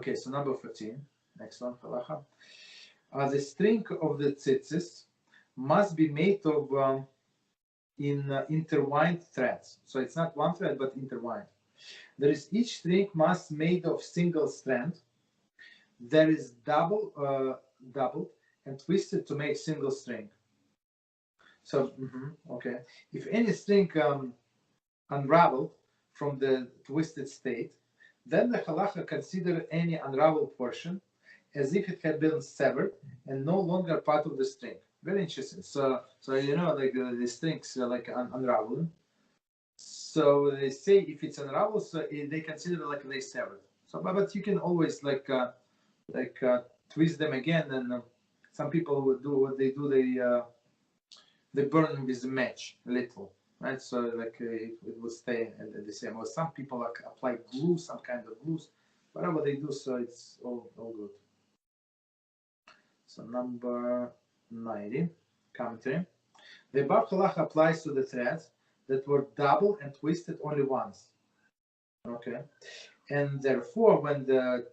Okay, so number 14. Next one, halacha. The string of the tzitzis must be made of intertwined threads. So it's not one thread, but intertwined. There is each string must made of single strand. There is doubled and twisted to make single string. So, okay. If any string unraveled from the twisted state, then the halacha consider any unraveled portion as if it had been severed and no longer part of the string. Very interesting. So you know, like the strings like unraveling. So they say if it's unraveled, so they consider like they severed. So, but you can always twist them again, and some people would do what they do. They burn with a match a little, right? So like it will stay at the same. Or some people like apply glue, some kind of glues, whatever they do. So it's all good. So number 90, commentary. The above halacha applies to the threads that were doubled and twisted only once. Okay, and therefore, when the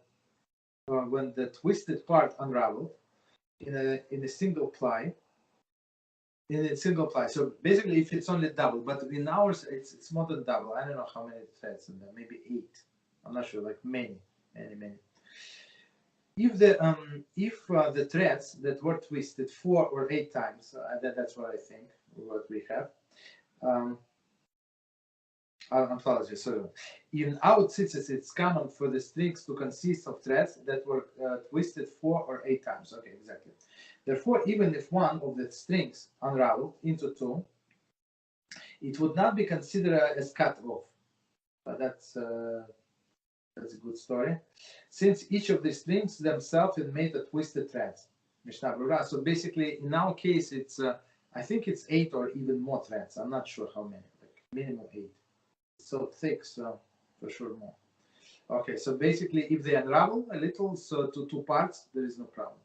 twisted part unraveled in a single ply. So basically, if it's only double, but in ours it's more than double. I don't know how many threads in there, maybe 8. I'm not sure, like many. If the threads that were twisted 4 or 8 times, that's what I think, what we have. Apologies. So in our tzitzit, it's common for the strings to consist of threads that were twisted 4 or 8 times. Okay, exactly. Therefore, even if one of the strings unraveled into 2, it would not be considered as cut off. But that's a good story, since each of the strings themselves is made of twisted threads. So basically, in our case, it's I think it's 8 or even more threads. I'm not sure how many, like minimum 8. It's so thick, so for sure more. Okay, so basically, if they unravel a little, so to 2 parts, there is no problem.